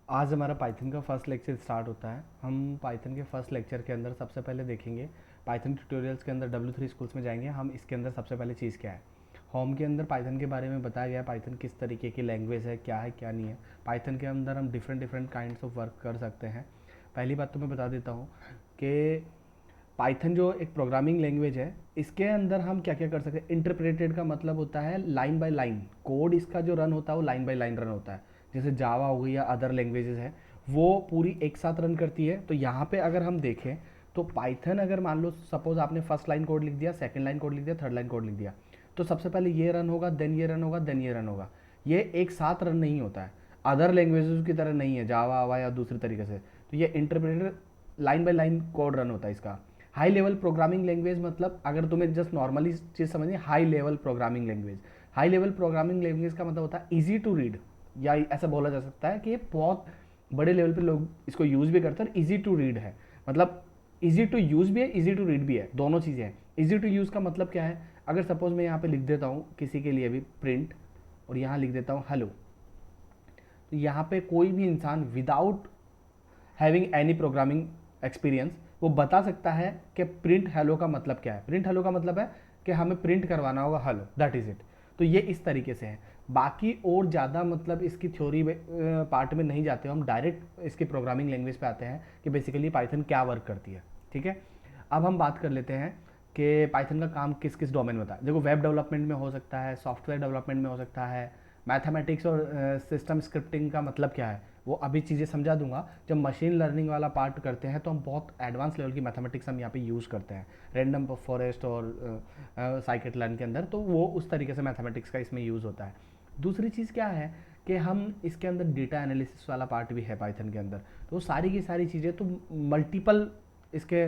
आज हमारा पाइथन का फर्स्ट लेक्चर स्टार्ट होता है। हम पाइथन के फर्स्ट लेक्चर के अंदर सबसे पहले देखेंगे पाइथन ट्यूटोरियल्स के अंदर W3 स्कूल्स में जाएंगे हम। इसके अंदर सबसे पहले चीज़ क्या है, होम के अंदर पाइथन के बारे में बताया गया है, पाइथन किस तरीके की लैंग्वेज है क्या नहीं है। पाइथन के अंदर हम different different kinds of work कर सकते हैं। पहली बात तो मैं बता देता हूँ कि पाइथन जो एक प्रोग्रामिंग लैंग्वेज है, इसके अंदर हम क्या क्या कर सकते हैं। इंटरप्रेटेड का मतलब होता है लाइन बाय लाइन कोड, इसका जो रन होता है वो लाइन बाय लाइन रन होता है। जैसे जावा हो गई या अदर लैंग्वेजेस है, वो पूरी एक साथ रन करती है। तो यहाँ पे अगर हम देखें तो पाइथन, अगर मान लो सपोज आपने फर्स्ट लाइन कोड लिख दिया, सेकंड लाइन कोड लिख दिया, थर्ड लाइन कोड लिख दिया, तो सबसे पहले ये रन होगा, देन ये रन होगा, देन ये रन होगा। ये एक साथ रन नहीं होता है, अदर लैंग्वेजेस की तरह नहीं है, जावा आवा या दूसरी तरीके से। तो ये interpreted line by line code run होता है इसका। हाई लेवल प्रोग्रामिंग लैंग्वेज मतलब, अगर तुम्हें जस्ट नॉर्मली चीज़ समझनी, high level programming language. High level programming language का मतलब होता है इजी टू रीड, या ऐसा बोला जा सकता है कि ये बहुत बड़े लेवल पे लोग इसको यूज़ भी करते हैं। इजी टू रीड है, मतलब इजी टू यूज़ भी है, इजी टू रीड भी है, दोनों चीज़ें हैं। इजी टू यूज़ का मतलब क्या है, अगर सपोज मैं यहाँ पे लिख देता हूँ किसी के लिए भी प्रिंट, और यहाँ लिख देता हूँ हेलो, तो यहाँ पे कोई भी इंसान without having any programming experience वो बता सकता है कि प्रिंट हेलो का मतलब क्या है। प्रिंट हेलो का मतलब है कि हमें प्रिंट करवाना होगा हेलो, दैट इज़ इट। तो ये इस तरीके से है। बाकी और ज़्यादा मतलब इसकी थ्योरी पार्ट में नहीं जाते हो, हम डायरेक्ट इसकी प्रोग्रामिंग लैंग्वेज पे आते हैं कि बेसिकली पाइथन क्या वर्क करती है। ठीक है, अब हम बात कर लेते हैं कि पाइथन का काम किस किस डोमेन में होता है। देखो, वेब डेवलपमेंट में हो सकता है, सॉफ्टवेयर डेवलपमेंट में हो सकता है, मैथमेटिक्स और सिस्टम स्क्रिप्टिंग का मतलब क्या है वो अभी चीज़ें समझा दूंगा। जब मशीन लर्निंग वाला पार्ट करते हैं तो हम बहुत एडवांस लेवल की मैथमेटिक्स हम यहाँ पे यूज़ करते हैं, रैंडम फॉरेस्ट और साइकिट लर्न के अंदर, तो वो उस तरीके से मैथमेटिक्स का इसमें यूज़ होता है। दूसरी चीज़ क्या है कि हम इसके अंदर डेटा एनालिसिस वाला पार्ट भी है पाइथन के अंदर। तो सारी की सारी चीज़ें तो मल्टीपल इसके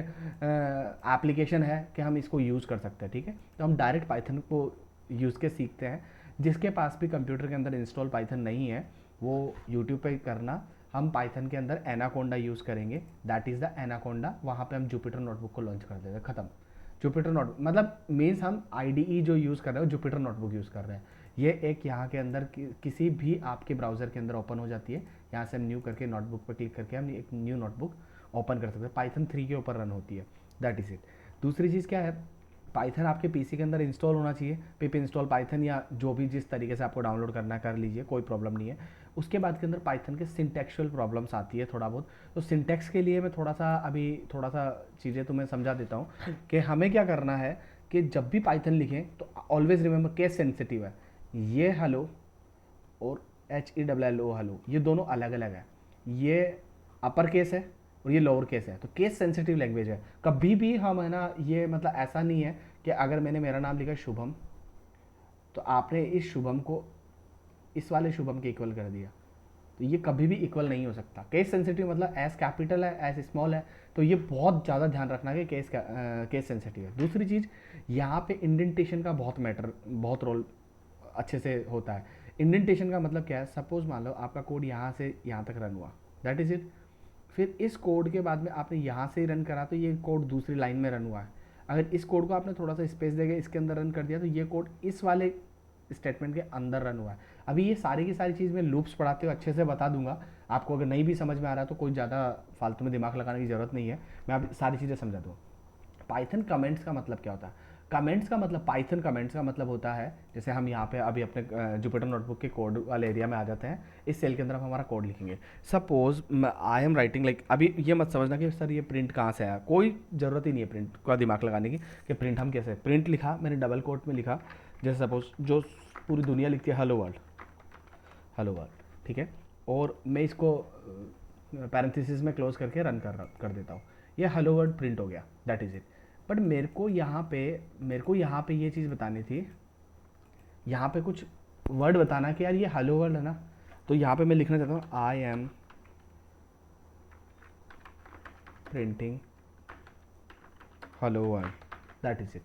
एप्लीकेशन है कि हम इसको यूज़ कर सकते हैं। ठीक है, तो हम डायरेक्ट पाइथन को यूज़ के सीखते हैं। जिसके पास भी कंप्यूटर के अंदर इंस्टॉल पाइथन नहीं है वो यूट्यूब पे करना। हम पाइथन के अंदर एनाकोंडा यूज़ करेंगे, दैट इज़ द एनाकोंडा। वहाँ पे हम जुपिटर नोटबुक को लॉन्च कर देते हैं, ख़त्म। जुपिटर नोट मतलब मीन्स हम आईडीई जो यूज़ कर रहे हो जुपिटर नोटबुक यूज़ कर रहे हैं। ये एक यहाँ के अंदर किसी भी आपके ब्राउज़र के अंदर ओपन हो जाती है। यहाँ से हम न्यू करके नोटबुक पर क्लिक करके हम एक न्यू नोटबुक ओपन कर सकते हैं। पाइथन 3 के ऊपर रन होती है, दैट इज़ इट। दूसरी चीज़ क्या है, पाइथन आपके पीसी के अंदर इंस्टॉल होना चाहिए। पिप इंस्टॉल पाइथन या जो भी जिस तरीके से आपको डाउनलोड करना है कर लीजिए, कोई प्रॉब्लम नहीं है। उसके बाद के अंदर पाइथन के सिंटेक्चुअल प्रॉब्लम्स आती है थोड़ा बहुत। तो सिंटेक्स के लिए मैं थोड़ा सा चीज़ें तुम्हें समझा देता हूँ कि हमें क्या करना है कि जब भी पाइथन लिखें तो ऑलवेज रिमेंबर केस सेंसिटिव है। ये हेलो और HELLO हेलो, ये दोनों अलग अलग है। ये अपर केस है और ये लोअर केस है, तो केस सेंसिटिव लैंग्वेज है। कभी भी हम, है ना, ये मतलब ऐसा नहीं है कि अगर मैंने मेरा नाम लिखा शुभम तो आपने इस शुभम को इस वाले शुभम के इक्वल कर दिया, तो ये कभी भी इक्वल नहीं हो सकता। केस सेंसिटिव मतलब एस कैपिटल है एस स्मॉल है, तो ये बहुत ज़्यादा ध्यान रखना कि केस सेंसिटिव है। दूसरी चीज़, यहाँ पे इंडेंटेशन का बहुत रोल अच्छे से होता है। इंडेंटेशन का मतलब क्या है, सपोज मान लो आपका कोड यहाँ से यहाँ तक रन हुआ, दैट इज़ इट। फिर इस कोड के बाद में आपने यहाँ से ही रन करा तो ये कोड दूसरी लाइन में रन हुआ है। अगर इस कोड को आपने थोड़ा सा स्पेस देके इसके अंदर रन कर दिया तो ये कोड इस वाले स्टेटमेंट के अंदर रन हुआ है। अभी ये सारी की सारी चीज़ मैं लूप्स पढ़ाते हुए अच्छे से बता दूंगा आपको। अगर नहीं भी समझ में आ रहा है तो कोई ज़्यादा फालतू में दिमाग लगाने की ज़रूरत नहीं है, मैं आप सारी चीज़ें समझा दूँ। पाइथन कमेंट्स का मतलब क्या होता है, कमेंट्स का मतलब, पाइथन कमेंट्स का मतलब होता है, जैसे हम यहाँ पे अभी अपने जुपिटर नोटबुक के कोड वाले एरिया में आ जाते हैं। इस सेल के अंदर हम हमारा कोड लिखेंगे। Suppose I am writing like, अभी ये मत समझना कि सर ये प्रिंट कहाँ से आया, कोई ज़रूरत ही नहीं है प्रिंट का दिमाग लगाने की कि प्रिंट हम कैसे, प्रिंट लिखा मैंने डबल कोट में लिखा, जैसे सपोज जो पूरी दुनिया लिखती है हेलो वर्ल्ड, हेलो वर्ल्ड, ठीक है। और मैं इसको पैरेंथेसिस में क्लोज करके रन कर देता हूँ, ये हेलो वर्ल्ड प्रिंट हो गया, दैट इज़ इट। बट मेरे को यहाँ पे ये चीज़ बतानी थी, यहाँ पे कुछ वर्ड बताना कि यार ये हेलो वर्ल्ड है ना, तो यहाँ पे मैं लिखना चाहता हूँ I am printing hello world, that is it.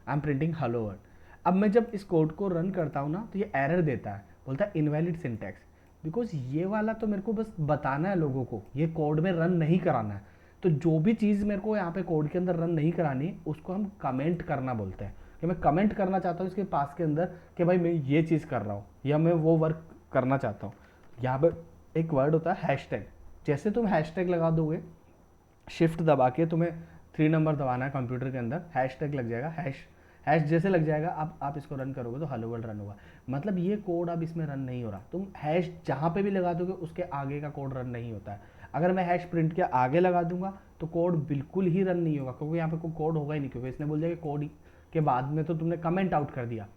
I am printing hello world. अब मैं जब इस कोड को रन करता हूँ ना तो ये एरर देता है, बोलता है इनवैलिड सिंटैक्स। बिकॉज ये वाला तो मेरे को बस बताना है लोगों को, ये कोड में रन नहीं कराना है। तो जो भी चीज़ मेरे को यहाँ पे कोड के अंदर रन नहीं करानी उसको हम कमेंट करना बोलते हैं, कि मैं कमेंट करना चाहता हूँ इसके पास के अंदर कि भाई मैं ये चीज़ कर रहा हूँ या मैं वो वर्क करना चाहता हूँ। यहाँ पे एक वर्ड होता है हैशटैग। जैसे तुम हैशटैग लगा दोगे, शिफ्ट दबा के तुम्हें 3 नंबर दबाना है कंप्यूटर के अंदर, हैशटैग लग जाएगा, हैश हैश जैसे लग जाएगा, आप इसको रन करोगे तो हेलो वर्ल्ड रन होगा। मतलब ये कोड अब इसमें रन नहीं हो रहा। तुम हैश जहाँ पे भी लगा दोगे उसके आगे का कोड रन नहीं होता है। अगर मैं हैश प्रिंट के आगे लगा दूंगा तो कोड बिल्कुल ही रन नहीं होगा, क्योंकि यहाँ पे कोई कोड होगा ही नहीं, क्योंकि इसने बोल दिया कि कोड के बाद में तो तुमने कमेंट आउट कर दिया।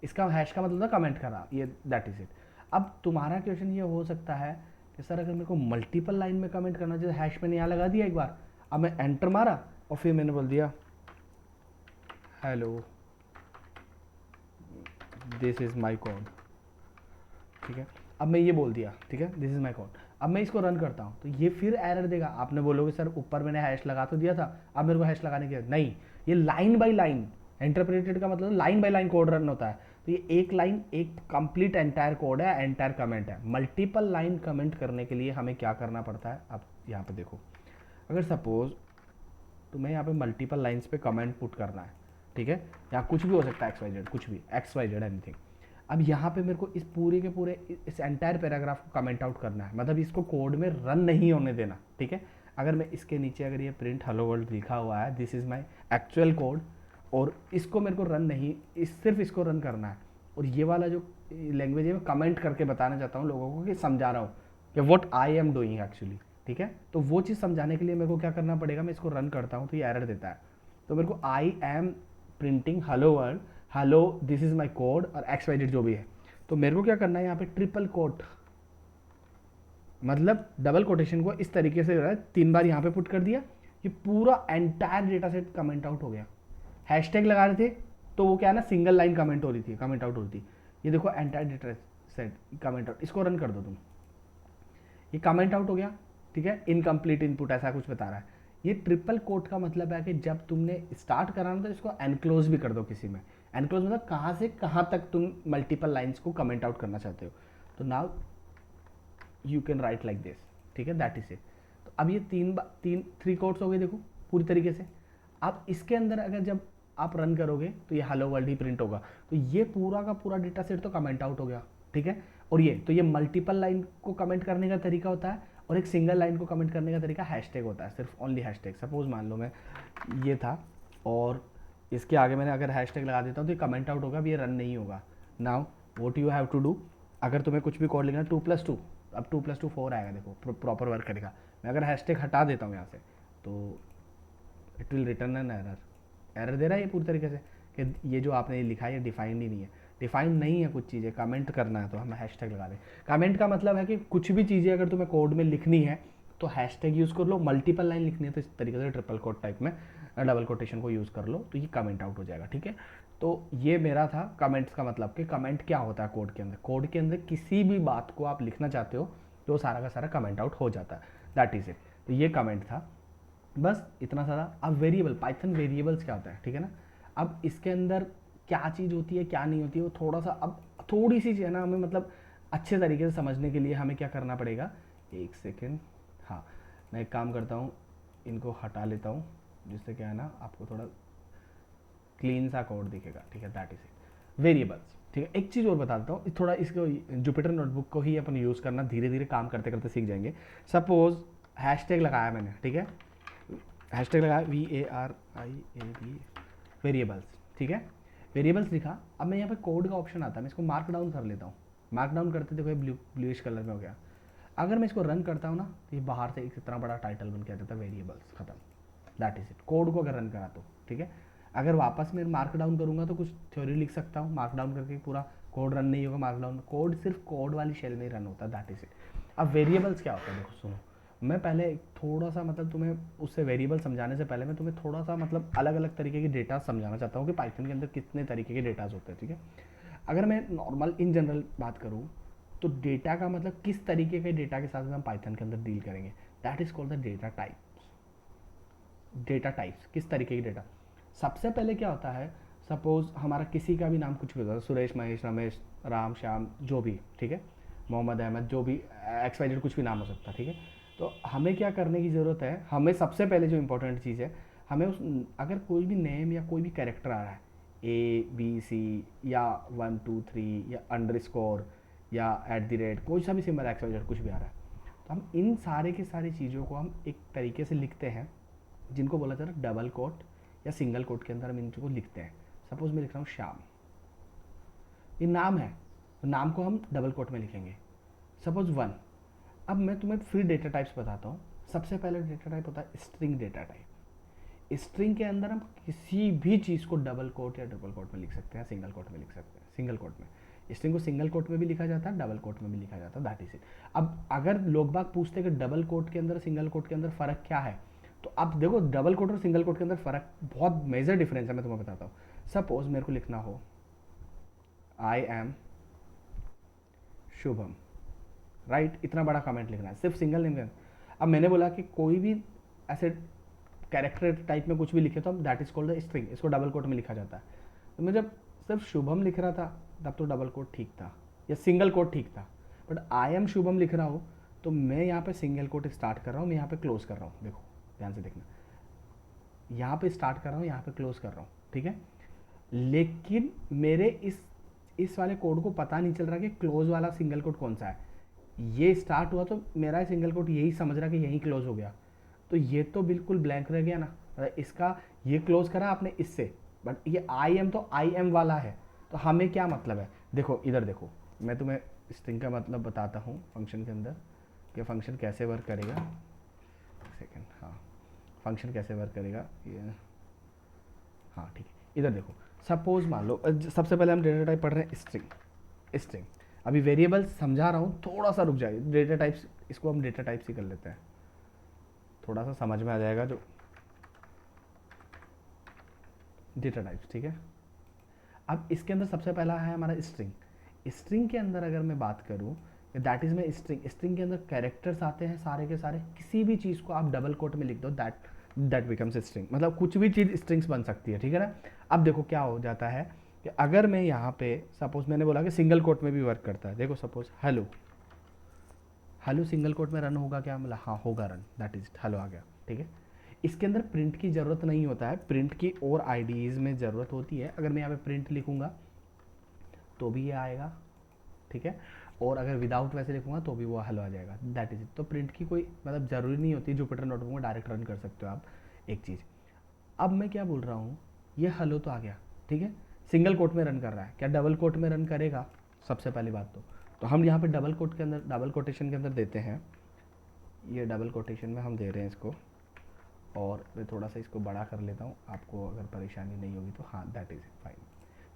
इसका हैश का मतलब था कमेंट करा, ये दैट इज इट। अब तुम्हारा क्वेश्चन ये हो सकता है कि सर अगर मेरे को मल्टीपल लाइन में कमेंट करना, जैसे हैश मैंने यहाँ लगा दिया एक बार, अब मैं एंटर मारा और फिर मैंने बोल दिया hello this is my code, ठीक है। अब मैं ये बोल दिया, ठीक है, दिस इज़ माई कोड। अब मैं इसको रन करता हूँ तो ये फिर एरर देगा। आपने बोलोगे सर ऊपर मैंने हैश लगा तो दिया था, अब मेरे को हैश लगाने की नहीं, ये लाइन बाई लाइन, इंटरप्रेटेड का मतलब line by line code run होता है। तो ये एक लाइन एक कंप्लीट एंटायर कोड है, एंटायर कमेंट है। मल्टीपल लाइन कमेंट करने के लिए हमें क्या करना पड़ता है, अब यहाँ पे देखो, अगर सपोज तुम्हें यहाँ पे मल्टीपल लाइन्स पे कमेंट पुट करना है, ठीक है, यहाँ कुछ भी हो सकता है, एक्स वाई जेड, कुछ भी एक्स वाई जेड एनीथिंग। अब यहाँ पे मेरे को इस पूरे के पूरे इस एंटायर पैराग्राफ को कमेंट आउट करना है, मतलब इसको कोड में रन नहीं होने देना, ठीक है। अगर मैं इसके नीचे अगर ये प्रिंट हेलो वर्ल्ड लिखा हुआ है, this is my actual code, और इसको मेरे को रन नहीं, सिर्फ इसको रन करना है, और ये वाला जो लैंग्वेज है मैं कमेंट करके बताना चाहता हूँ लोगों को, कि समझा रहा हूँ कि what I am doing actually, ठीक है। तो वो चीज़ समझाने के लिए मेरे को क्या करना पड़ेगा, मैं इसको रन करता हूँ तो ये एरर देता है। तो मेरे को I am printing hello world, hello this is my code और एक्स वाई जेड जो भी है। तो मेरे को क्या करना है, यहाँ पे ट्रिपल कोट, मतलब डबल कोटेशन को इस तरीके से 3 बार यहाँ पे पुट कर दिया, ये पूरा entire data set comment out हो गया। हैशटैग लगा रहे थे तो वो क्या है ना, सिंगल लाइन कमेंट हो रही थी, कमेंट आउट हो रही थी। ये देखो entire data set comment out, इसको रन कर दो तुम, ये कमेंट आउट हो गया, ठीक है। इनकम्प्लीट इनपुट ऐसा कुछ बता रहा है। ये ट्रिपल कोट का मतलब है कि जब तुमने स्टार्ट कराना तो इसको एनक्लोज भी कर दो किसी में। एनक्लोज मतलब कहाँ से कहाँ तक तुम मल्टीपल लाइन्स को कमेंट आउट करना चाहते हो। तो now you can write like this, ठीक है, दैट इज इट। तो अब ये 3 कोट्स हो गए देखो पूरी तरीके से। अब इसके अंदर अगर जब आप रन करोगे तो ये हेलो वर्ल्ड ही प्रिंट होगा। तो ये पूरा का पूरा डेटा सेट तो कमेंट आउट हो गया, ठीक है। और ये तो ये मल्टीपल लाइन को कमेंट करने का तरीका होता है, और एक सिंगल लाइन को कमेंट करने का तरीका हैशटैग होता है, सिर्फ ओनली हैशटैग। सपोज मान लो मैं ये था और इसके आगे मैंने अगर हैशटैग लगा देता हूँ तो ये कमेंट आउट होगा, अब ये रन नहीं होगा। Now what you have to do, अगर तुम्हें कुछ भी कोड लिखना 2+2, अब 2+2 4 आएगा, देखो प्रॉपर वर्क करेगा। मैं अगर हैशटैग हटा देता हूँ यहाँ से तो it will return an error, error दे रहा है ये पूरी तरीके से कि ये जो आपने लिखा है ये डिफाइंड ही नहीं है। डिफाइंड नहीं है कुछ चीज़ें, कमेंट करना है तो हम हैशटैग लगा दें। कमेंट का मतलब है कि कुछ भी चीज़ें अगर तुम्हें कोड में लिखनी है तो हैशटैग यूज़ कर लो, मल्टीपल लाइन लिखनी है तो इस तरीके से ट्रिपल कोट टाइप में डबल कोटेशन को यूज़ कर लो, तो ये कमेंट आउट हो जाएगा, ठीक है। तो ये मेरा था कमेंट्स का मतलब कि कमेंट क्या होता है कोड के अंदर। कोड के अंदर किसी भी बात को आप लिखना चाहते हो तो सारा का सारा कमेंट आउट हो जाता है, दैट इज़ इट। तो ये कमेंट था, बस इतना सारा। अब वेरिएबल, पाइथन वेरिएबल्स क्या होता है, ठीक है ना। अब इसके अंदर क्या चीज़ होती है क्या नहीं होती है वो थोड़ा सा, अब थोड़ी सी है ना हमें मतलब अच्छे तरीके से समझने के लिए हमें क्या करना पड़ेगा, एक सेकेंड। हाँ, मैं एक काम करता हूँ, इनको हटा लेता हूँ, जिससे क्या है ना आपको थोड़ा क्लीन सा कोड दिखेगा, ठीक है, दैट इज इट। वेरिएबल्स, ठीक है। एक चीज़ और बता देता हूँ, थोड़ा इसको जुपिटर नोटबुक को ही अपन यूज़ करना धीरे धीरे काम करते करते सीख जाएंगे। सपोज हैशटैग लगाया मैंने, ठीक है, हैशटैग लगाया VARIAB वेरिएबल्स, ठीक है, वेरिएबल्स लिखा। अब मैं यहाँ पे कोड का ऑप्शन आता है, मैं इसको मार्क डाउन कर लेता हूँ। मार्क डाउन करते देखो ये ब्लूइश कलर में हो गया। अगर मैं इसको रन करता हूँ ना तो ये बाहर से एक इतना बड़ा टाइटल बन के आ जाता है, वेरिएबल्स, खत्म, दैट इज इट। कोड को अगर रन करा तो ठीक है। अगर वापस मैं मार्क डाउन करूँगा तो कुछ थ्योरी लिख सकता हूँ, मार्क डाउन करके पूरा कोड रन नहीं होगा। मार्क डाउन कोड सिर्फ कोड वाली शेल में ही रन होता है, दैट इज इट। अब वेरिएबल्स क्या होता है देखो सुनो, मैं पहले थोड़ा सा मतलब तुम्हें उससे वेरिएबल समझाने से पहले मैं तुम्हें थोड़ा सा मतलब अलग अलग तरीके के डेटा समझाना चाहता हूँ कि पाइथन के अंदर कितने तरीके के डेटाज होते हैं, ठीक है। अगर मैं नॉर्मल इन जनरल बात करूँ तो डेटा का मतलब किस तरीके के डेटा के साथ हम पाइथन के अंदर डील करेंगे, that is called the data types. Data types किस तरीके की डेटा, सबसे पहले क्या होता है, सपोज हमारा किसी का भी नाम कुछ भी होता है, सुरेश, महेश, रमेश, राम, श्याम, जो भी, ठीक है, मोहम्मद, अहमद, जो भी XYZ कुछ भी नाम हो सकता है, ठीक है। तो हमें क्या करने की ज़रूरत है, हमें सबसे पहले जो इंपॉर्टेंट चीज़ है, हमें उस अगर कोई भी नेम या कोई भी कैरेक्टर आ रहा है, A B C या 1 2 3 या अंडरस्कोर या एट द रेट, कोई सा भी सिंबल एक्स वाई जेड कुछ भी आ रहा है, तो हम इन सारे की सारी चीज़ों को हम एक तरीके से लिखते हैं जिनको बोला जाता है डबल कोट या सिंगल कोट के अंदर हम इनको लिखते हैं। सपोज मैं लिख रहा हूँ श्याम, ये नाम है तो नाम को हम डबल कोट में लिखेंगे। सपोज 1। अब मैं तुम्हें फिर डेटा टाइप्स बताता हूँ। सबसे पहले डेटा टाइप होता है स्ट्रिंग डेटा टाइप। स्ट्रिंग के अंदर हम किसी भी चीज़ को डबल कोट या डबल कोट में लिख सकते हैं, सिंगल कोट में लिख सकते हैं। सिंगल कोट में स्ट्रिंग को सिंगल कोट में भी लिखा जाता है, डबल कोट में भी लिखा जाता है, दैट इज इट। अब अगर लोग बाग पूछते हैं कि डबल कोट के अंदर सिंगल कोट के अंदर फ़र्क क्या है, तो अब देखो डबल कोट और सिंगल कोट के अंदर फ़र्क बहुत मेजर डिफरेंस है, मैं तुम्हें बताता हूँ। सपोज मेरे को लिखना हो आई एम शुभम, राइट, इतना बड़ा कमेंट लिखना है, सिर्फ सिंगल नेम। अब मैंने बोला कि कोई भी ऐसे कैरेक्टर टाइप में कुछ भी लिखे तो हम that is called the string, इसको डबल कोट में लिखा जाता है। तो मैं जब सिर्फ शुभम लिख रहा था तब तो डबल कोट ठीक था या सिंगल कोट ठीक था, बट आई एम शुभम लिख रहा हूँ तो मैं यहाँ पे सिंगल कोट स्टार्ट कर रहा हूँ, मैं यहाँ पे क्लोज कर रहा हूँ। देखो ध्यान से देखना, यहाँ पे स्टार्ट कर रहा हूँ, यहाँ पे क्लोज कर रहा हूँ, ठीक है। लेकिन मेरे इस वाले कोड को पता नहीं चल रहा कि क्लोज वाला सिंगल कोट कौन सा है। ये स्टार्ट हुआ तो मेरा सिंगल कोट यही समझ रहा कि यही क्लोज हो गया, तो ये तो बिल्कुल ब्लैंक रह गया ना। इसका ये क्लोज करा आपने इससे, बट ये आई एम तो आई एम वाला है, तो हमें क्या मतलब है। देखो इधर देखो, मैं तुम्हें स्ट्रिंग का मतलब बताता हूँ फंक्शन के अंदर कि फंक्शन कैसे वर्क करेगा। सेकेंड, हाँ, फंक्शन कैसे वर्क करेगा ये, हाँ ठीक है। इधर देखो, सपोज मान लो सबसे पहले हम डेटा टाइप पढ़ रहे हैं स्ट्रिंग। स्ट्रिंग अभी वेरिएबल समझा रहा हूँ, थोड़ा सा रुक जाइए। डेटा टाइप्स, इसको हम डेटा टाइप्स ही कर लेते हैं, थोड़ा सा समझ में आ जाएगा जो डेटा टाइप्स, ठीक है। अब इसके अंदर सबसे पहला है हमारा स्ट्रिंग। स्ट्रिंग के अंदर अगर मैं बात करूँ, दैट इज में स्ट्रिंग के अंदर कैरेक्टर्स आते हैं सारे के सारे। किसी भी चीज़ को आप डबल कोट में लिख दो, दैट बिकम्स स्ट्रिंग, मतलब कुछ भी चीज़ स्ट्रिंग्स बन सकती है, ठीक है ना। अब देखो क्या हो जाता है कि अगर मैं यहाँ पे सपोज मैंने बोला कि सिंगल कोट में भी वर्क करता है। देखो suppose hello, hello single quote में रन होगा क्या, मतलब हाँ होगा रन, दैट इज हेलो आ गया, ठीक है। इसके अंदर प्रिंट की ज़रूरत नहीं होता है, प्रिंट की और आईडीज़ में ज़रूरत होती है। अगर मैं यहाँ पे प्रिंट लिखूँगा तो भी ये आएगा, ठीक है, और अगर विदाउट वैसे लिखूँगा तो भी वो हेलो आ जाएगा, दैट इज इट। तो प्रिंट की कोई मतलब ज़रूरी नहीं होती, जुपिटर नोटबुक में डायरेक्ट रन कर सकते हो आप एक चीज़। अब मैं क्या बोल रहा हूँ, ये हेलो तो आ गया, ठीक है, सिंगल कोट में रन कर रहा है, क्या डबल कोट में रन करेगा। सबसे पहली बात तो हम यहाँ पे डबल कोट के अंदर, डबल कोटेशन के अंदर देते हैं, ये डबल कोटेशन में हम दे रहे हैं इसको, और मैं थोड़ा सा इसको बड़ा कर लेता हूँ, आपको अगर परेशानी नहीं होगी तो। हाँ दैट इज़ फाइन,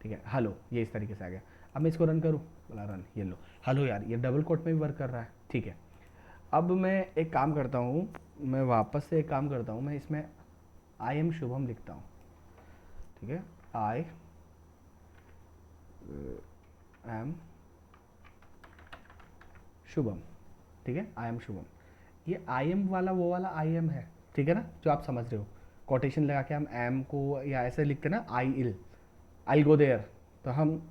ठीक है। हेलो ये इस तरीके से आ गया। अब मैं इसको रन करूँ, बोला रन, ये लो हेलो, यार ये डबल कोट में भी वर्क कर रहा है, ठीक है। अब मैं एक काम करता हूँ, मैं वापस से एक काम करता हूँ, मैं इसमें आई एम शुभम लिखता हूँ, ठीक है। आई एम शुभम, ठीक है, आई एम शुभम। ये आई एम वाला वो वाला आई एम है, ठीक है ना, जो आप समझ रहे हो। कोटेशन लगा के हम एम को या ऐसे लिखते ना, आई गो देयर, तो हम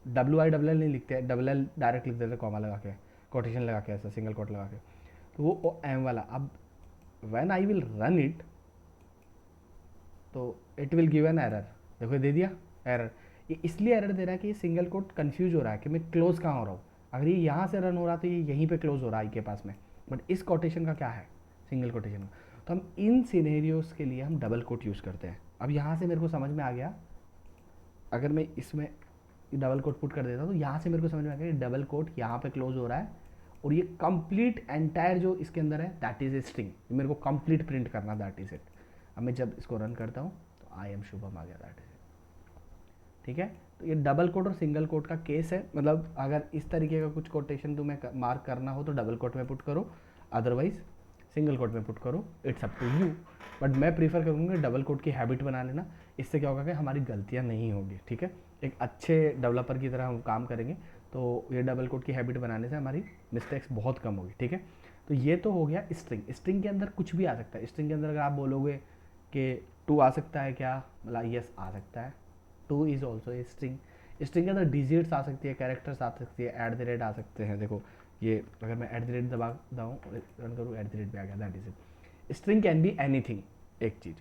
WILL नहीं लिखते, डबल एल डायरेक्ट लिख देते कॉमा लगा के, कोटेशन लगा के, ऐसा सिंगल कोट लगा के, तो वो एम वाला। अब when I will run it तो it will give an error, देखो दे दिया एरर। ये इसलिए एरर दे रहा है कि ये सिंगल कोट कन्फ्यूज हो रहा है कि मैं क्लोज कहाँ हो रहा हूँ। अगर ये यहाँ से रन हो रहा तो ये यहीं पे क्लोज हो रहा है आई के पास में, बट इस कोटेशन का क्या है, सिंगल कोटेशन का। तो हम इन सिनेरियोज के लिए हम डबल कोट यूज़ करते हैं। अब यहाँ से मेरे को समझ में आ गया, अगर मैं इसमें डबल कोट पुट कर देता हूँ तो यहाँ से मेरे को समझ में आ गया कि डबल कोट यहाँ पे क्लोज हो रहा है, और ये कंप्लीट एंटायर जो इसके अंदर है दैट इज ए स्ट्रिंग, मेरे को कंप्लीट प्रिंट करना, दैट इज इट। अब मैं जब इसको रन करता हूँ तो आई एम शुभम आ गया, दैट इज इट, ठीक है। तो ये डबल कोट और सिंगल कोट का केस है, मतलब अगर इस तरीके का कुछ कोटेशन तुम्हें मार्क करना हो तो डबल कोट में पुट करो, अदरवाइज सिंगल कोट में पुट करो, it's up to you. But मैं प्रीफर करूँगा डबल कोट की हैबिट बना लेना, इससे क्या होगा कि हमारी गलतियाँ नहीं होगी, ठीक है। एक अच्छे डेवलपर की तरह हम काम करेंगे तो ये डबल कोट की हैबिट बनाने से हमारी मिस्टेक्स बहुत कम होगी, ठीक है। तो ये तो हो गया स्ट्रिंग। स्ट्रिंग के अंदर कुछ भी आ सकता है। स्ट्रिंग के अंदर अगर आप बोलोगे कि टू आ सकता है क्या, मतलब यस आ सकता है, two is also a string. String के अंदर डिजिट्स आ सकती है, कैरेक्टर्स आ सकती है, एट द रेट आ सकते हैं। देखो ये अगर मैं एट द रेट दबा दूँ, रन करूँ, एट द रेट भी आ गया, that is it. String can be anything, एक चीज़।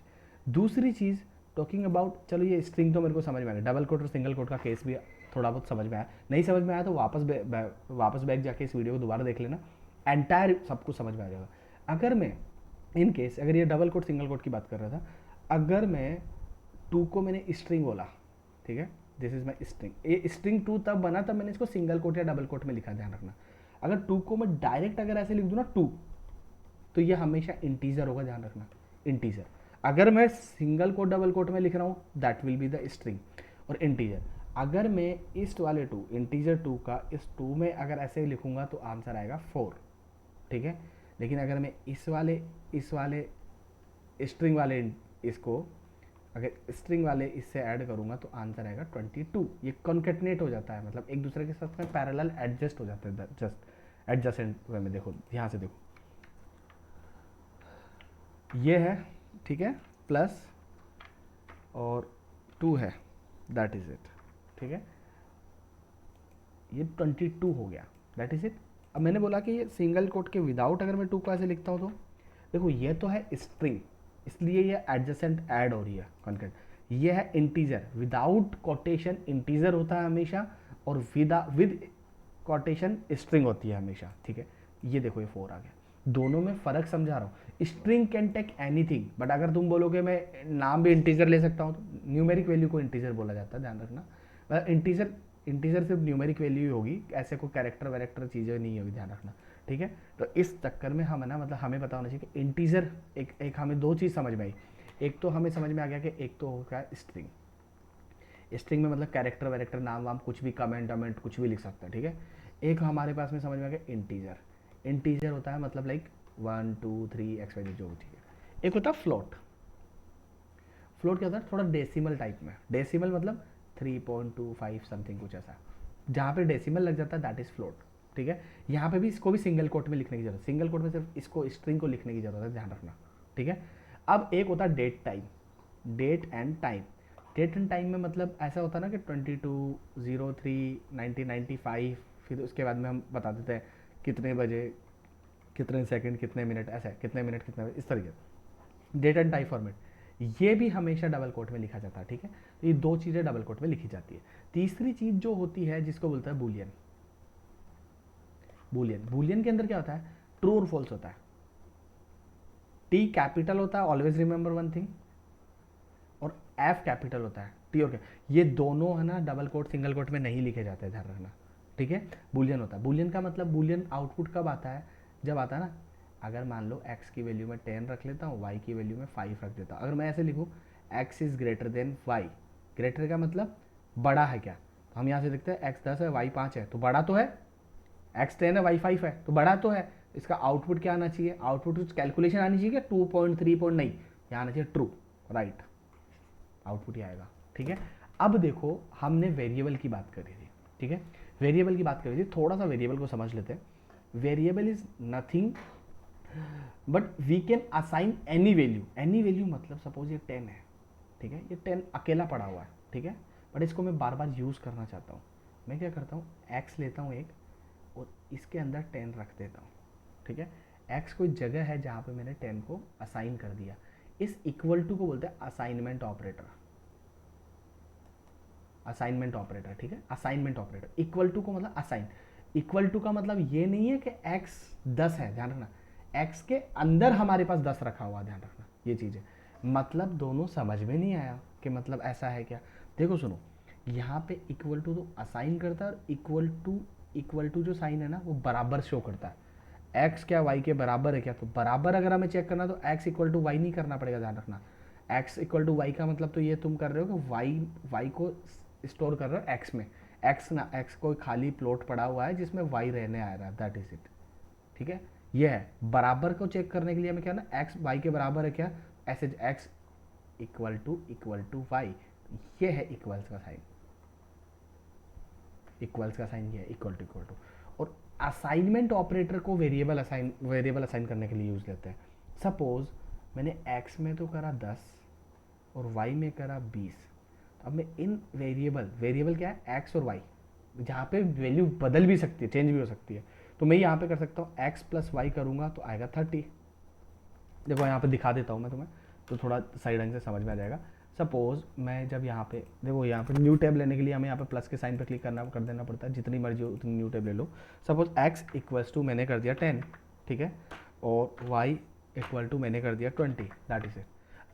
दूसरी चीज़ टॉकिंग अबाउट, चलो ये स्ट्रिंग तो मेरे को समझ में आ गया, डबल कोट और सिंगल कोट का केस भी थोड़ा बहुत समझ में आया, नहीं समझ में आया तो वापस बैक जाके इस वीडियो को दोबारा देख लेना, एंटायर सब कुछ समझ में आ जाएगा। अगर मैं इन केस, अगर ये डबल कोट सिंगल कोट की बात कर रहा था, अगर मैं टू को मैंने स्ट्रिंग बोला, ठीक है, दिस इज माई स्ट्रिंग, ये स्ट्रिंग टू तब बना तब मैंने इसको सिंगल कोट या डबल कोट में लिखा, ध्यान रखना। अगर टू को मैं डायरेक्ट अगर ऐसे लिख दूँ ना टू, तो ये हमेशा इंटीजर होगा, ध्यान रखना, इंटीजर। अगर मैं सिंगल कोट डबल कोट में लिख रहा हूँ that will be the string और इंटीजर। अगर मैं इस वाले टू, इंटीजर टू का इस टू में अगर ऐसे लिखूंगा तो आंसर आएगा 4, ठीक है। लेकिन अगर मैं इस वाले स्ट्रिंग वाले इसको अगर स्ट्रिंग वाले इससे ऐड करूंगा तो आंसर आएगा 22। ये कॉन्केटनेट हो जाता है, मतलब एक दूसरे के साथ में पैरेलल एडजस्ट हो जाते हैं, जस्ट एडजस्टेंट वे में। देखो ध्यान से देखो, ये है, ठीक है, प्लस और 2 है, दैट इज इट, ठीक है। ये 22 हो गया, दैट इज इट। अब मैंने बोला कि ये सिंगल कोट के विदाउट अगर मैं 2 को ऐसे लिखता हूँ तो देखो ये तो है स्ट्रिंग, इसलिए ये एडजेसेंट ऐड हो रही है कॉन्केट। ये है इंटीजर, विदाउट कोटेशन इंटीजर होता है हमेशा, और विद कोटेशन स्ट्रिंग होती है हमेशा, ठीक है। ये देखो ये 4 आ गया, दोनों में फ़र्क समझा रहा हूँ। String can take anything, but अगर तुम बोलोगे मैं नाम भी इंटीजर ले सकता हूँ, तो न्यूमेरिक वैल्यू को इंटीजर बोला जाता है, ध्यान रखना। इंटीजर सिर्फ न्यूमेरिक वैल्यू ही होगी, ऐसे कोई कैरेक्टर वैरेक्टर चीज़ें नहीं होगी, ध्यान रखना, ठीक है। तो इस चक्कर में हम है ना, मतलब हमें पता होना चाहिए कि इंटीजर एक हमें 2 चीज़ समझ में आई। एक तो हमें समझ में आ गया कि एक तो होगा स्ट्रिंग, स्ट्रिंग में मतलब कैरेक्टर वैरेक्टर नाम वाम कुछ भी, कमेंट वमेंट कुछ भी लिख सकते हैं, ठीक है। एक हमारे पास में समझ में आ गया इंटीजर, इंटीजर होता है मतलब लाइक 1 2 3 एक्स वाई जो होती है। एक होता है फ्लोट, फ्लोट क्या होता है, थोड़ा डेसिमल टाइप में, डेसिमल मतलब 3.25 समथिंग कुछ ऐसा, जहाँ पे डेसिमल लग जाता है दैट इज फ्लोट, ठीक है। यहाँ पे भी इसको भी सिंगल कोट में लिखने की जरूरत, सिंगल कोट में सिर्फ इसको स्ट्रिंग को लिखने की जरूरत है, ध्यान रखना, ठीक है। अब एक होता है date time, date and time. Date and time में मतलब ऐसा होता है ना कि 22/03/1995, फिर उसके बाद में हम बता देते हैं कितने बजे, कितने सेकंड, कितने मिनट, ऐसा है, कितने मिनट कितने बजे, इस तरीके से डेट एंड टाइम फॉर्मेट, ये भी हमेशा डबल कोट में लिखा जाता है, ठीक है। तो ये 2 चीज़ें डबल कोट में लिखी जाती है। तीसरी चीज़ जो होती है जिसको बोलता है बूलियन। बूलियन, बूलियन के अंदर क्या होता है, ट्रू और फॉल्स होता है। टी कैपिटल होता है, ऑलवेज रिमेंबर वन थिंग, और एफ कैपिटल होता है, टी और ये दोनों है ना डबल कोट सिंगल कोट में नहीं लिखे जाते, ध्यान रखना, ठीक है। बूलियन होता है, बूलियन का मतलब, बूलियन आउटपुट कब आता है, जब आता है ना, अगर मान लो x की वैल्यू में 10 रख लेता हूँ, y की वैल्यू में 5 रख देता हूँ। अगर मैं ऐसे लिखूँ x is greater than y, greater का मतलब बड़ा है क्या, तो हम यहाँ से देखते हैं x 10 है y 5 है, तो बड़ा तो है, x 10 है y 5 है तो बड़ा तो है। इसका आउटपुट क्या आना चाहिए, आउटपुट कैलकुलेशन आनी चाहिए कि 2.3 नहीं, यहाँ आना चाहिए ट्रू, राइट, आउटपुट ही आएगा, ठीक है। अब देखो हमने वेरिएबल की बात करी थी, ठीक है, वेरिएबल की बात करी थी, थोड़ा सा वेरिएबल को समझ लेते हैं। Variable is nothing but we can assign any value, any value मतलब सपोज ये 10 है, ठीक है, ये 10 अकेला पड़ा हुआ है, ठीक है, बट इसको मैं बार बार यूज़ करना चाहता हूँ। मैं क्या करता हूँ, x लेता हूँ एक और इसके अंदर 10 रख देता हूँ, ठीक है। x कोई जगह है जहाँ पे मैंने 10 को असाइन कर दिया, इस इक्वल टू को बोलते हैं असाइनमेंट ऑपरेटर, असाइनमेंट ऑपरेटर, ठीक है, असाइनमेंट ऑपरेटर। इक्वल टू को मतलब असाइन, इक्वल टू का मतलब ये नहीं है कि x 10 है, ध्यान रखना, x के अंदर हमारे पास 10 रखा हुआ, ध्यान रखना ये चीज़ है। मतलब दोनों समझ में नहीं आया कि मतलब ऐसा है क्या। देखो सुनो, यहाँ पे इक्वल टू तो असाइन करता है, और इक्वल टू जो साइन है ना वो बराबर शो करता है। x क्या y के बराबर है क्या, तो बराबर अगर हमें चेक करना तो x इक्वल टू वाई नहीं करना पड़ेगा, ध्यान रखना। x इक्वल टू वाई का मतलब तो ये तुम कर रहे हो कि y को स्टोर कर रहे हो x में, x कोई खाली प्लॉट पड़ा हुआ है जिसमें y रहने आ रहा है, दैट इज इट, ठीक है। ये है बराबर को चेक करने के लिए हमें क्या ना, x y के बराबर है क्या, ऐसे x इक्वल टू वाई, ये है इक्वल्स का साइन, इक्वल्स का साइन ये है, इक्वल टू। और असाइनमेंट ऑपरेटर को वेरिएबल असाइन करने के लिए यूज लेते हैं। सपोज मैंने x में तो करा 10 और y में करा 20, अब मैं इन वेरिएबल क्या है, x और y, जहाँ पे वैल्यू बदल भी सकती है, चेंज भी हो सकती है, तो मैं यहाँ पे कर सकता हूँ x प्लस वाई करूँगा तो आएगा 30। देखो यहाँ पे दिखा देता हूँ मैं तुम्हें, तो थोड़ा साइड ढंग से समझ में आ जाएगा। सपोज मैं जब यहाँ पे देखो, यहाँ पे न्यू टैब लेने के लिए हमें यहाँ पे प्लस के साइन पे क्लिक कर देना पड़ता है, जितनी मर्जी हो उतनी न्यू टैब ले लो। सपोज x इक्वल्स टू मैंने कर दिया 10, ठीक है, और y इक्वल टू मैंने कर दिया 20, दैट इज इट।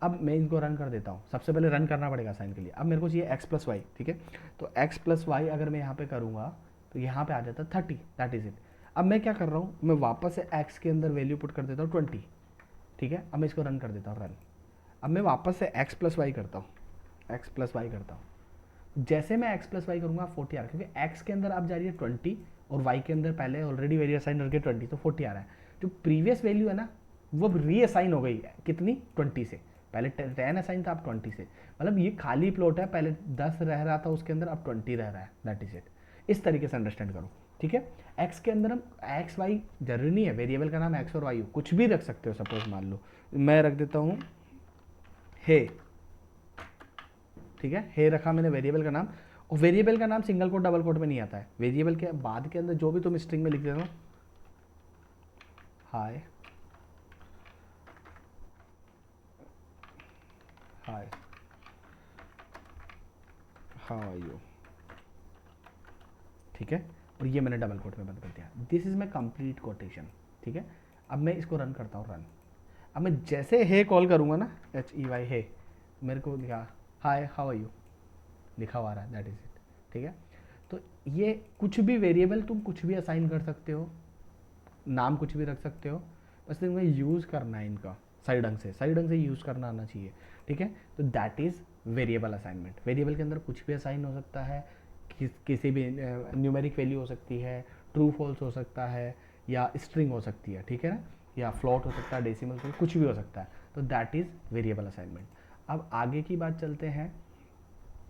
अब मैं इनको रन कर देता हूँ, सबसे पहले रन करना पड़ेगा साइन के लिए। अब मेरे को चाहिए x प्लस वाई, ठीक है, तो x प्लस वाई अगर मैं यहाँ पे करूँगा तो यहाँ पे आ जाता है 30, दैट इज इट। अब मैं क्या कर रहा हूँ, मैं वापस से x के अंदर वैल्यू पुट कर देता हूँ 20, ठीक है। अब मैं इसको रन कर देता हूँ, रन। अब मैं वापस से x प्लस वाई करता हूँ, x प्लस वाई करता हूँ। जैसे मैं x प्लस वाई करूँगा 40 आ रहा है, क्योंकि x के अंदर अब जा रही है 20 और y के अंदर पहले ऑलरेडी वैल्यू असाइन करके 20, तो 40 आ रहा है। जो प्रीवियस वैल्यू है ना वो रीअसाइन हो गई है, कितनी, 20 से। पहले 10 असाइन था, अब 20 से। मतलब ये खाली प्लॉट है, पहले 10 रह रहा था उसके अंदर, अब 20 रह रहा है, दैट इज इट। इस तरीके से अंडरस्टैंड करो, ठीक है। x के अंदर हम x y जरूरी नहीं है, वेरिएबल का नाम x और y हो, कुछ भी रख सकते हो। सपोज मान लो मैं रख देता हूँ हे, ठीक है, हे रखा मैंने वेरिएबल का नाम। और वेरिएबल का नाम सिंगल कोट डबल कोट में नहीं आता है, वेरिएबल के बाद के अंदर जो भी तुम स्ट्रिंग में लिख देते हो, हाय हाय हाउ आर यू, ठीक है, और ये मैंने डबल कोट में बंद कर दिया। This is my complete quotation, ठीक है। अब मैं इसको रन करता हूँ, रन। अब मैं जैसे हे कॉल करूँगा ना, HEY हे, मेरे को लिखा हाय हाउ आर यू लिखा हुआ आ रहा है, दैट इज इट, ठीक है। तो ये कुछ भी वेरिएबल तुम कुछ भी असाइन कर सकते हो, नाम कुछ भी रख सकते हो, बस तुम्हें यूज़ करना है इनका सही ढंग से यूज़ करना आना चाहिए, ठीक है। तो that is variable assignment. Variable के अंदर कुछ भी असाइन हो सकता है, किसी भी न्यूमेरिक वैल्यू हो सकती है, ट्रू फॉल्स हो सकता है, या स्ट्रिंग हो सकती है, ठीक है ना, या फ्लोट हो सकता है, डेसिमल, कुछ भी हो सकता है। तो दैट इज़ वेरिएबल असाइनमेंट। अब आगे की बात चलते हैं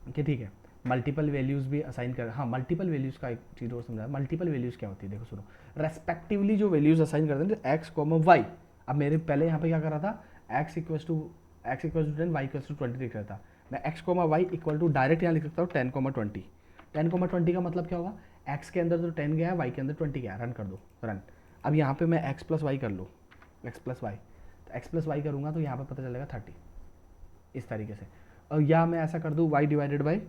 कि ठीक है, मल्टीपल वैल्यूज़ भी असाइन कर, हाँ मल्टीपल वैल्यूज़ का एक चीज़ और समझा। मल्टीपल वैल्यूज़ क्या होती है, देखो सुनो, रेस्पेक्टिवली जो वैल्यूज़ असाइन करते हैं, एक्स कॉमा वाई। अब मेरे पहले यहाँ पे क्या कर रहा था, x equal to 10, y equal to 20 लिख रहा था। मैं x comma y equal to direct यहाँ लिख सकता हूँ 10,20। 10,20 का मतलब क्या होगा, एक्स के अंदर तो 10 गया है, वाई के अंदर 20 गया है, रन कर दो, रन। अब यहाँ पे मैं एक्स प्लस वाई कर लूँ, एक्स प्लस वाई, तो एक्स प्लस वाई करूँगा तो यहाँ पे पता चलेगा 30, इस तरीके से। और या मैं ऐसा कर दूँ, y डिवाइडेड बाई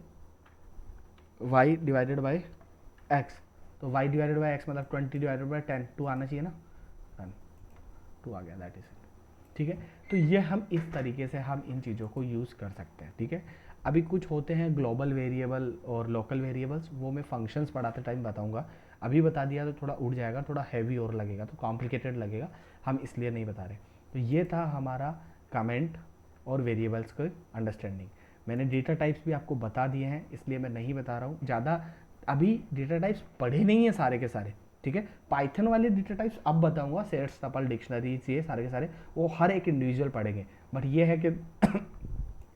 x, तो y डिवाइडेड बाई x मतलब 20 डिवाइडेड बाई 10, 2 आना चाहिए ना, रन, 2 आ गया, दैट इज इट, ठीक है। तो ये हम इस तरीके से हम इन चीज़ों को यूज़ कर सकते हैं, ठीक है। अभी कुछ होते हैं ग्लोबल वेरिएबल और लोकल वेरिएबल्स, वो मैं फंक्शंस पढ़ाते टाइम बताऊंगा। अभी बता दिया तो थोड़ा उड़ जाएगा, थोड़ा हैवी और लगेगा, तो कॉम्प्लिकेटेड लगेगा, हम इसलिए नहीं बता रहे। तो ये था हमारा कमेंट और वेरिएबल्स को अंडरस्टैंडिंग। मैंने डेटा टाइप्स भी आपको बता दिए हैं, इसलिए मैं नहीं बता रहा हूँ ज़्यादा। अभी डेटा टाइप्स पढ़े नहीं है सारे के सारे, ठीक है। पाइथन वाले डेटा टाइप्स अब बताऊंगा, सेट्स, टपल, डिक्शनरीज, ये सारे के सारे वो हर एक इंडिविजुअल पढ़ेंगे। बट ये है कि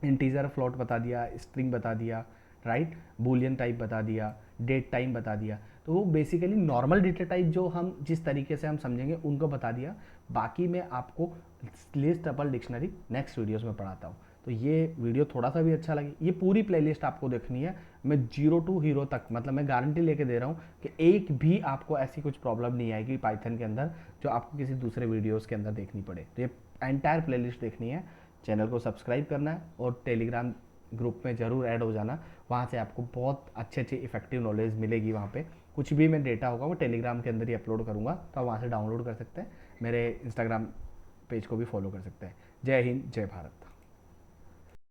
इंटीजर फ्लोट बता दिया, स्ट्रिंग बता दिया, राइट, बूलियन टाइप बता दिया, डेट टाइम बता दिया, तो वो बेसिकली नॉर्मल डेटा टाइप जो हम जिस तरीके से हम समझेंगे उनको बता दिया। बाकी मैं आपको list, tuple, dictionary next videos में पढ़ाता हूँ। तो ये वीडियो थोड़ा सा भी अच्छा लगे, ये पूरी प्लेलिस्ट आपको देखनी है। मैं 0 टू हीरो तक, मतलब मैं गारंटी लेके दे रहा हूँ कि एक भी आपको ऐसी कुछ प्रॉब्लम नहीं आएगी पाइथन के अंदर जो आपको किसी दूसरे वीडियोस के अंदर देखनी पड़े। तो ये एंटायर प्लेलिस्ट देखनी है, चैनल को सब्सक्राइब करना है और टेलीग्राम ग्रुप में ज़रूर ऐड हो जाना। वहाँ से आपको बहुत अच्छे अच्छे इफेक्टिव नॉलेज मिलेगी। वहाँ पे कुछ भी मैं डेटा होगा वो टेलीग्राम के अंदर ही अपलोड करूँगा, तो आप वहाँ से डाउनलोड कर सकते हैं। मेरे इंस्टाग्राम पेज को भी फॉलो कर सकते हैं। जय हिंद, जय भारत।